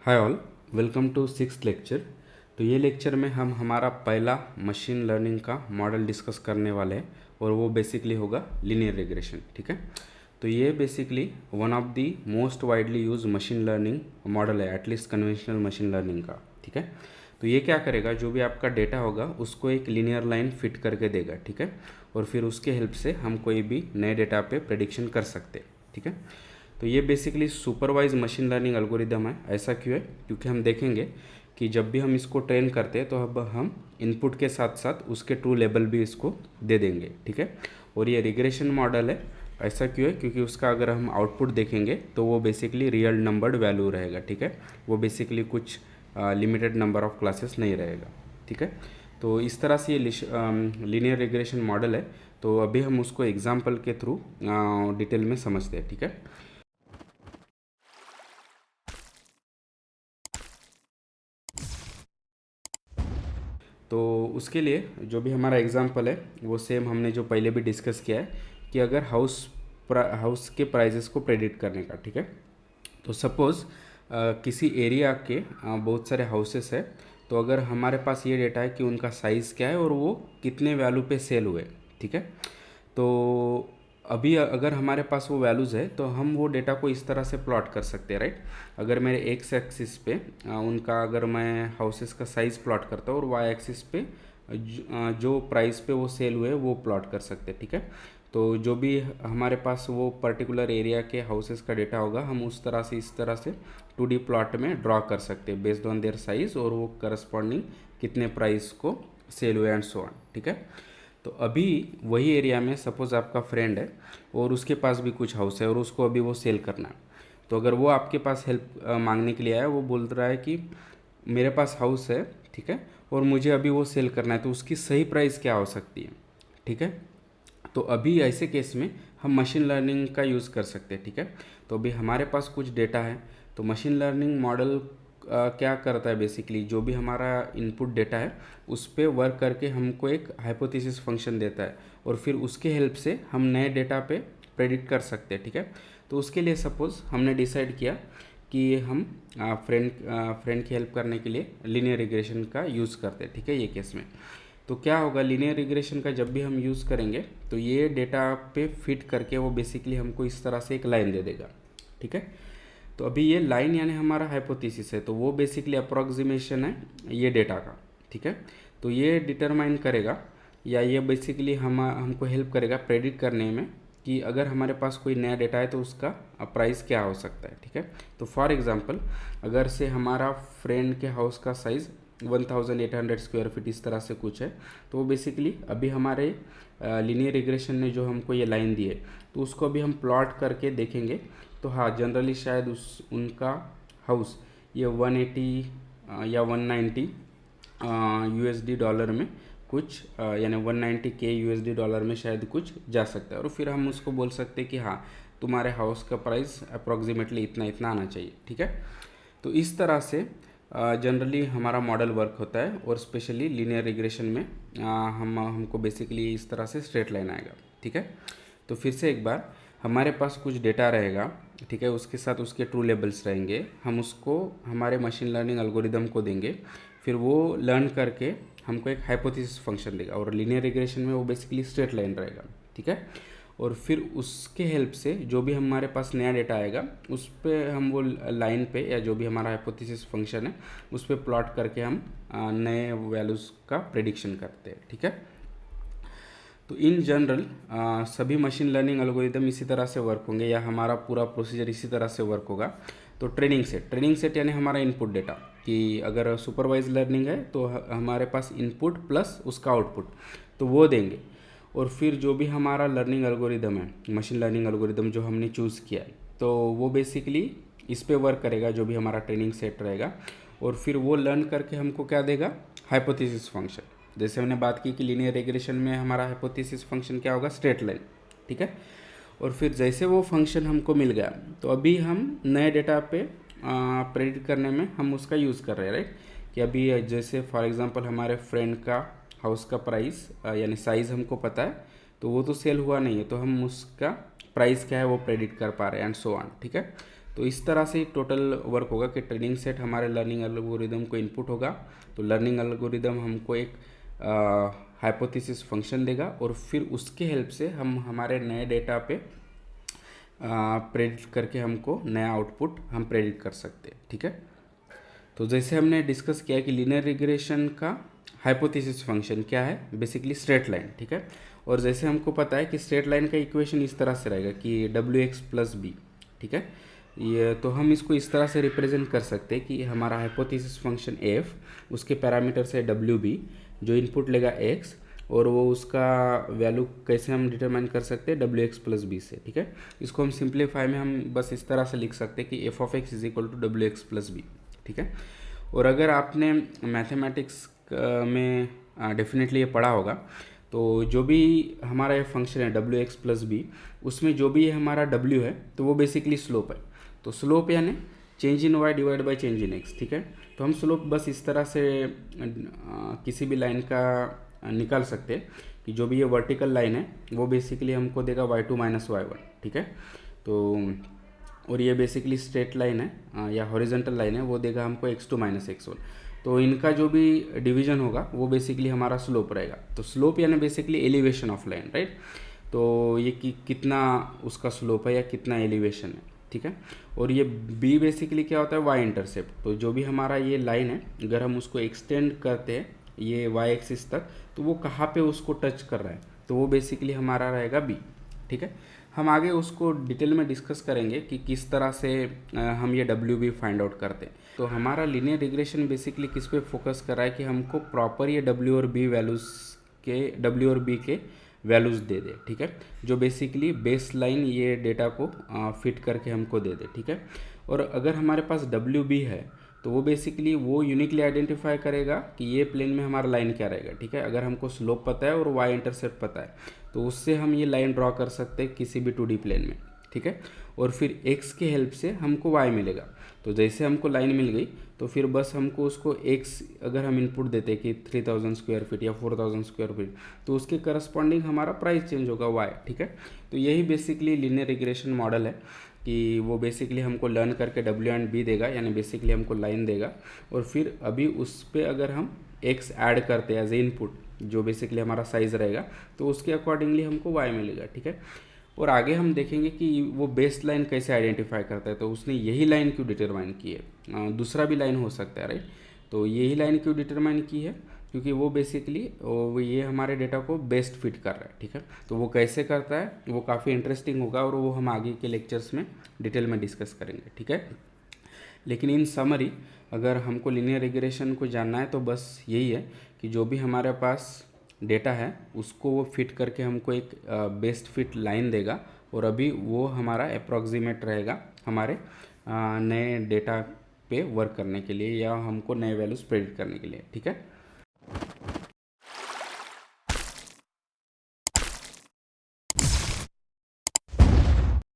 Hi all, welcome to sixth lecture. तो ये लेक्चर में हम हमारा पहला मशीन लर्निंग का मॉडल डिस्कस करने वाले हैं और वो बेसिकली होगा लीनियर रिग्रेशन। ठीक है, तो ये basically one of the most widely use machine learning model है, एटलीस्ट कन्वेंशनल मशीन लर्निंग का। ठीक है, तो ये क्या करेगा, जो भी आपका डेटा होगा उसको एक लीनियर लाइन फिट करके देगा। ठीक है, और फिर उसके हेल्प से हम कोई भी नए डेटा पे प्रेडिक्शन कर सकते हैं। ठीक है, तो ये basically supervise machine learning algorithm है। ऐसा क्यों है? क्योंकि हम देखेंगे कि जब भी हम इसको ट्रेन करते हैं तो अब हम इनपुट के साथ साथ उसके ट्रू लेबल भी इसको दे देंगे। ठीक है, और ये रिग्रेशन मॉडल है। ऐसा क्यों है? क्योंकि उसका अगर हम आउटपुट देखेंगे तो वो बेसिकली रियल नंबर्ड वैल्यू रहेगा। ठीक है, वो बेसिकली कुछ लिमिटेड नंबर ऑफ क्लासेस नहीं रहेगा। ठीक है, तो इस तरह से ये लीनियर रिग्रेशन मॉडल है। तो अभी हम उसको एग्जाम्पल के थ्रू डिटेल में समझते हैं। ठीक है, तो उसके लिए जो भी हमारा एग्जांपल है वो सेम हमने जो पहले भी डिस्कस किया है कि अगर हाउस के प्राइजेस को प्रेडिक्ट करने का। ठीक है, तो सपोज़ किसी एरिया के बहुत सारे हाउसेस है। तो अगर हमारे पास ये डेटा है कि उनका साइज़ क्या है और वो कितने वैल्यू पे सेल हुए। ठीक है, तो अभी अगर हमारे पास वो वैल्यूज़ है तो हम वो डेटा को इस तरह से प्लॉट कर सकते हैं, राइट। अगर मेरे एक्स एक्सिस पे उनका अगर मैं हाउसेस का साइज़ प्लॉट करता हूँ और वाई एक्सिस पे जो प्राइस पे वो सेल हुए वो प्लॉट कर सकते हैं। ठीक है, तो जो भी हमारे पास वो पर्टिकुलर एरिया के हाउसेस का डेटा होगा हम उस तरह से इस तरह से 2D प्लॉट में ड्रॉ कर सकते हैं बेस्ड ऑन देयर साइज़ और वो करस्पॉन्डिंग कितने प्राइस को सेल हुए एंड सो ऑन। ठीक है, तो अभी वही एरिया में सपोज़ आपका फ्रेंड है और उसके पास भी कुछ हाउस है और उसको अभी वो सेल करना है। तो अगर वो आपके पास हेल्प मांगने के लिए आया, वो बोल रहा है कि मेरे पास हाउस है, ठीक है, और मुझे अभी वो सेल करना है, तो उसकी सही प्राइस क्या हो सकती है। ठीक है, तो अभी ऐसे केस में हम मशीन लर्निंग का यूज़ कर सकते हैं। ठीक है, तो अभी हमारे पास कुछ डेटा है, तो मशीन लर्निंग मॉडल क्या करता है, बेसिकली जो भी हमारा इनपुट डेटा है उस पर वर्क करके हमको एक हाइपोथेसिस फंक्शन देता है और फिर उसके हेल्प से हम नए डेटा पे प्रेडिक्ट कर सकते हैं। ठीक है, तो उसके लिए सपोज़ हमने डिसाइड किया कि हम फ्रेंड की हेल्प करने के लिए लीनियर रिग्रेशन का यूज़ करते हैं। ठीक है, ये केस में तो क्या होगा, लीनियर रिग्रेशन का जब भी हम यूज़ करेंगे तो ये डेटा पे फिट करके वो बेसिकली हमको इस तरह से एक लाइन दे देगा। ठीक है, तो अभी ये लाइन यानी हमारा हाइपोथेसिस है, तो वो बेसिकली अप्रोक्सीमेशन है ये डेटा का। ठीक है, तो ये डिटरमाइन करेगा या ये बेसिकली हमको हेल्प करेगा प्रेडिक्ट करने में कि अगर हमारे पास कोई नया डेटा है तो उसका प्राइस क्या हो सकता है। ठीक है, तो फॉर एग्जांपल अगर से हमारा फ्रेंड के हाउस का साइज़ 1800 स्क्वायर फीट इस तरह से कुछ है, तो वो बेसिकली अभी हमारे लीनियर रिग्रेशन ने जो हमको ये लाइन दी है तो उसको अभी हम प्लॉट करके देखेंगे। तो हाँ, जनरली शायद उनका हाउस ये 180 या 190 यूएसडी डॉलर में कुछ यानी 190 के यूएसडी डॉलर में शायद कुछ जा सकता है और फिर हम उसको बोल सकते हैं कि हाँ, तुम्हारे हाउस का प्राइस अप्रॉक्सीमेटली इतना इतना आना चाहिए। ठीक है, तो इस तरह से जनरली हमारा मॉडल वर्क होता है और स्पेशली लीनियर रिग्रेशन में हमको बेसिकली इस तरह से स्ट्रेट लाइन आएगा। ठीक है, तो फिर से एक बार हमारे पास कुछ डेटा रहेगा। ठीक है, उसके साथ उसके ट्रू लेबल्स रहेंगे, हम उसको हमारे मशीन लर्निंग एल्गोरिदम को देंगे, फिर वो लर्न करके हमको एक हाइपोथेसिस फंक्शन देगा और लीनियर रिग्रेशन में वो बेसिकली स्ट्रेट लाइन रहेगा। ठीक है, और फिर उसके हेल्प से जो भी हमारे पास नया डेटा आएगा उस पर हम वो लाइन पे या जो भी हमारा हाइपोथेसिस फंक्शन है उस पर प्लॉट करके हम नए वैल्यूज़ का प्रेडिक्शन करते हैं। ठीक है, तो इन जनरल सभी मशीन लर्निंग एल्गोरिदम इसी तरह से वर्क होंगे या हमारा पूरा प्रोसीजर इसी तरह से वर्क होगा। तो ट्रेनिंग सेट यानी हमारा इनपुट डेटा, कि अगर सुपरवाइज लर्निंग है तो हमारे पास इनपुट प्लस उसका आउटपुट तो वो देंगे और फिर जो भी हमारा लर्निंग एल्गोरिदम है, मशीन लर्निंग एल्गोरिदम जो हमने चूज़ किया है, तो वो बेसिकली इस पे वर्क करेगा जो भी हमारा ट्रेनिंग सेट रहेगा और फिर वो लर्न करके हमको क्या देगा, हाइपोथेसिस फंक्शन। जैसे हमने बात की कि लीनियर रिग्रेशन में हमारा हाइपोथेसिस फंक्शन क्या होगा, स्ट्रेट लाइन। ठीक है, और फिर जैसे वो फंक्शन हमको मिल गया तो अभी हम नए डेटा पे प्रेडिक्ट करने में हम उसका यूज़ कर रहे हैं, राइट। कि अभी जैसे फॉर एग्जांपल हमारे फ्रेंड का हाउस का प्राइस यानी साइज़ हमको पता है, तो वो तो सेल हुआ नहीं है, तो हम उसका प्राइस क्या है वो प्रेडिक्ट कर पा रहे हैं एंड सो ऑन। ठीक है, तो इस तरह से टोटल वर्क होगा कि ट्रेनिंग सेट हमारे लर्निंग एल्गोरिदम को इनपुट होगा, तो लर्निंग एल्गोरिदम हमको एक हाइपोथेसिस फंक्शन देगा और फिर उसके हेल्प से हम हमारे नए डेटा पे प्रेडिक्ट करके हमको नया आउटपुट हम प्रेडिक्ट कर सकते हैं। ठीक है, तो जैसे हमने डिस्कस किया कि लीनियर रिग्रेशन का हाइपोथेसिस फंक्शन क्या है, बेसिकली स्ट्रेट लाइन। ठीक है, और जैसे हमको पता है कि स्ट्रेट लाइन का इक्वेशन इस तरह से रहेगा कि डब्ल्यू एक्स प्लस बी। ठीक है, ये तो हम इसको इस तरह से रिप्रेजेंट कर सकते हैं कि हमारा हाइपोथेसिस फंक्शन एफ, उसके पैरामीटर्स है डब्ल्यू बी, जो इनपुट लेगा एक्स, और वो उसका वैल्यू कैसे हम डिटरमाइन कर सकते हैं डब्ल्यू एक्स प्लस बी से। ठीक है, इसको हम सिंप्लीफाई में हम बस इस तरह से लिख सकते हैं कि F of X is equal to W X plus B. ठीक है, और अगर आपने मैथमेटिक्स में डेफिनेटली ये पढ़ा होगा, तो जो भी हमारा ये फंक्शन है डब्ल्यू एक्स प्लस बी, उसमें जो भी ये हमारा डब्ल्यू है तो वो बेसिकली स्लोप है। तो स्लोप यानी change in Y divide by change in X. ठीक है, तो हम स्लोप बस इस तरह से किसी भी लाइन का निकाल सकते हैं कि जो भी ये वर्टिकल लाइन है वो बेसिकली हमको देगा y2 माइनस y1। ठीक है, तो और ये बेसिकली स्ट्रेट लाइन है या हॉरिजॉन्टल लाइन है, वो देगा हमको x2 माइनस x1। तो इनका जो भी डिवीजन होगा वो बेसिकली हमारा स्लोप रहेगा। तो स्लोप यानी basically elevation of line, right. तो ये कितना उसका स्लोप है या कितना एलिवेशन है। ठीक है, और ये b बेसिकली क्या होता है, y इंटरसेप्ट। तो जो भी हमारा ये लाइन है अगर हम उसको एक्सटेंड करते हैं ये y एक्सिस तक, तो वो कहाँ पे उसको टच कर रहा है, तो वो बेसिकली हमारा रहेगा b। ठीक है, हम आगे उसको डिटेल में डिस्कस करेंगे कि किस तरह से हम ये WB फाइंड आउट करते हैं। तो हमारा लीनियर रिग्रेशन बेसिकली किस पे फोकस कर रहा है कि हमको प्रॉपर ये W और B के वैल्यूज़ दे दे। ठीक है, जो बेसिकली बेस लाइन ये डेटा को फिट करके हमको दे दे। ठीक है, और अगर हमारे पास WB है तो वो बेसिकली वो यूनिकली आइडेंटिफाई करेगा कि ये प्लेन में हमारा लाइन क्या रहेगा। ठीक है, अगर हमको स्लोप पता है और वाई इंटरसेप्ट पता है तो उससे हम ये लाइन ड्रॉ कर सकते हैं किसी भी 2D प्लेन में। ठीक है, और फिर x के हेल्प से हमको y मिलेगा। तो जैसे हमको लाइन मिल गई तो फिर बस हमको उसको x अगर हम इनपुट देते कि 3000 स्क्वायर फीट या 4000 स्क्वायर फीट, तो उसके करस्पॉन्डिंग हमारा प्राइस चेंज होगा y। ठीक है, तो यही बेसिकली लीनियर रिग्रेशन मॉडल है कि वो बेसिकली हमको लर्न करके W एंड B देगा, यानी बेसिकली हमको लाइन देगा, और फिर अभी उस पर अगर हम x ऐड करते हैं एज ए इनपुट, जो बेसिकली हमारा साइज़ रहेगा, तो उसके अकॉर्डिंगली हमको y मिलेगा। ठीक है, और आगे हम देखेंगे कि वो बेस लाइन कैसे आइडेंटिफाई करता है। तो उसने यही लाइन क्यों डिटरमाइन की है, दूसरा भी लाइन हो सकता है, राइट। तो यही लाइन क्यों डिटरमाइन की है, क्योंकि वो बेसिकली ये हमारे डेटा को बेस्ट फिट कर रहा है। ठीक है, तो वो कैसे करता है वो काफ़ी इंटरेस्टिंग होगा और वो हम आगे के लेक्चर्स में डिटेल में डिस्कस करेंगे। ठीक है, लेकिन इन समरी अगर हमको लीनियर रिग्रेशन को जानना है तो बस यही है कि जो भी हमारे पास डेटा है उसको वो फिट करके हमको एक बेस्ट फिट लाइन देगा, और अभी वो हमारा अप्रॉक्सीमेट रहेगा हमारे नए डेटा पे वर्क करने के लिए या हमको नए वैल्यूज प्रेडिक्ट करने के लिए। ठीक है।